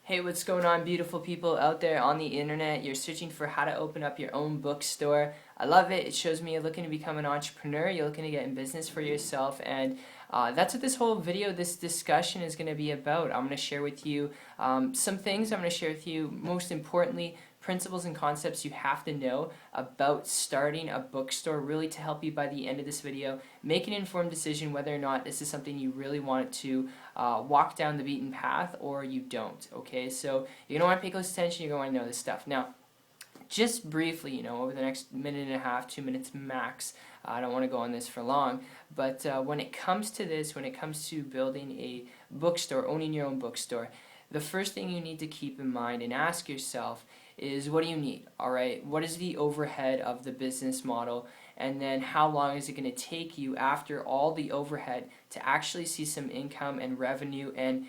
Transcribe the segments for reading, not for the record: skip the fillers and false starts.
Hey, what's going on, beautiful people out there on the internet? You're searching for how to open up your own bookstore. I love it. It shows me you're looking to become an entrepreneur. You're looking to get in business for yourself, and that's what this whole video, this discussion is going to be about. I'm going to share with you some things. I'm going to share with you, most importantly, principles and concepts you have to know about starting a bookstore, really to help you by the end of this video make an informed decision whether or not this is something you really want to walk down the beaten path or you don't. Okay, so you're going to want to pay close attention. You're going to want to know this stuff. Now, just briefly, over the next minute and a half, 2 minutes max, I don't want to go on this for long, but when it comes to this, when it comes to building a bookstore, owning your own bookstore, the first thing you need to keep in mind and ask yourself is, what do you need? All right, what is the overhead of the business model? And then how long is it going to take you after all the overhead to actually see some income and revenue and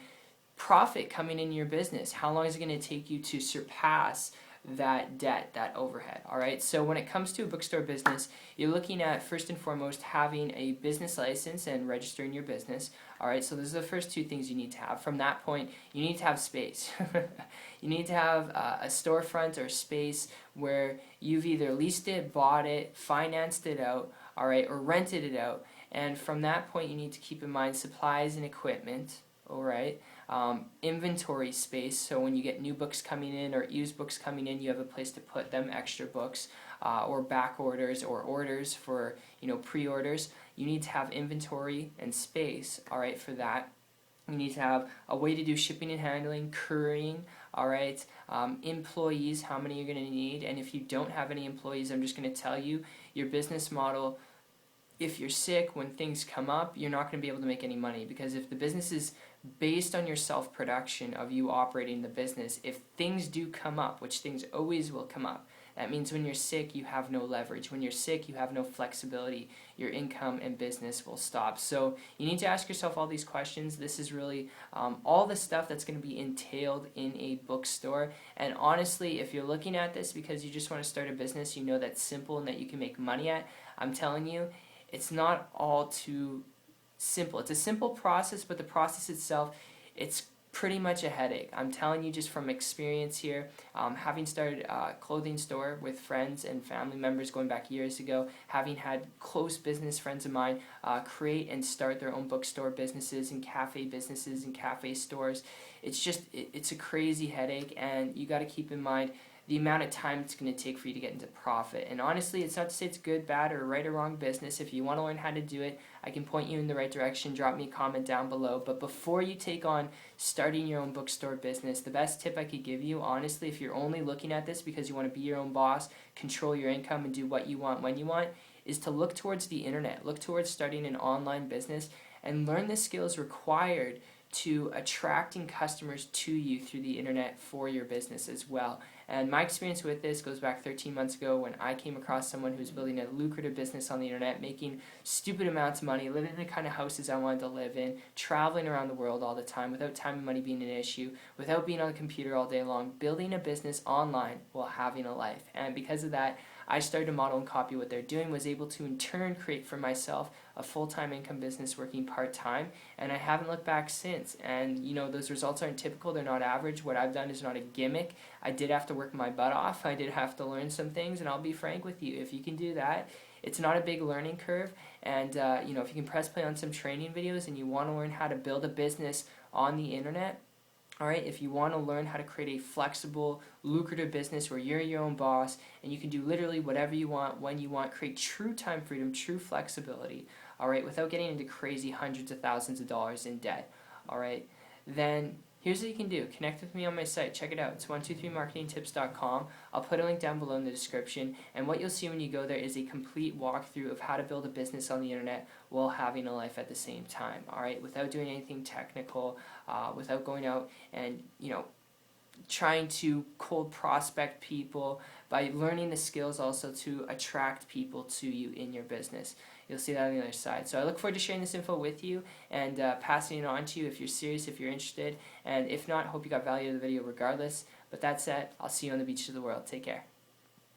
profit coming in your business? How long is it going to take you to surpass that debt, that overhead? All right, so when it comes to a bookstore business, you're looking at, first and foremost, having a business license and registering your business. All right, so those are the first two things you need to have. From that point, you need to have space. You need to have a storefront or space where you've either leased it, bought it, financed it out, all right, or rented it out. And from that point, you need to keep in mind supplies and equipment, all right, inventory space, so when you get new books coming in or used books coming in, you have a place to put them, extra books, or back orders or orders for pre-orders. You need to have inventory and space, all right, for that. You need to have a way to do shipping and handling, couriering, all right, employees, how many you're going to need. And if you don't have any employees, I'm just going to tell you, your business model, if you're sick, when things come up, you're not going to be able to make any money, because if the business is based on your self-production of you operating the business, if things do come up, which things always will come up, that means when you're sick, you have no leverage. When you're sick, you have no flexibility. Your income and business will stop. So you need to ask yourself all these questions. This is really all the stuff that's going to be entailed in a bookstore. And honestly, if you're looking at this because you just want to start a business, you know that's simple and that you can make money at, I'm telling you, it's not all too simple. It's a simple process, but the process itself, it's pretty much a headache. I'm telling you just from experience here, having started a clothing store with friends and family members going back years ago, having had close business friends of mine create and start their own bookstore businesses and cafe stores. It's a crazy headache, and you got to keep in mind the amount of time it's going to take for you to get into profit. And honestly, it's not to say it's good, bad, or right or wrong business. If you want to learn how to do it, I can point you in the right direction. Drop me a comment down below. But before you take on starting your own bookstore business, the best tip I could give you, honestly, if you're only looking at this because you want to be your own boss, control your income, and do what you want when you want, is to look towards the internet. Look towards starting an online business and learn the skills required to attracting customers to you through the internet for your business as well. And my experience with this goes back 13 months ago when I came across someone who's building a lucrative business on the internet, making stupid amounts of money, living in the kind of houses I wanted to live in, traveling around the world all the time without time and money being an issue, without being on the computer all day long, building a business online while having a life. And because of that, I started to model and copy what they're doing, was able to in turn create for myself a full-time income business working part-time, and I haven't looked back since. And those results aren't typical, they're not average. What I've done is not a gimmick. I did have to work my butt off, I did have to learn some things, and I'll be frank with you, if you can do that, it's not a big learning curve. And if you can press play on some training videos and you want to learn how to build a business on the internet, all right, if you want to learn how to create a flexible, lucrative business where you're your own boss and you can do literally whatever you want, when you want, create true time freedom, true flexibility, all right, without getting into crazy hundreds of thousands of dollars in debt, all right, then here's what you can do. Connect with me on my site. Check it out. It's 123marketingtips.com. I'll put a link down below in the description. And what you'll see when you go there is a complete walkthrough of how to build a business on the internet while having a life at the same time. All right, without doing anything technical, without going out and trying to cold prospect people, by learning the skills also to attract people to you in your business. You'll see that on the other side. So I look forward to sharing this info with you and passing it on to you if you're serious, if you're interested. And if not, hope you got value out of the video regardless. But that said, I'll see you on the beach of the world. Take care.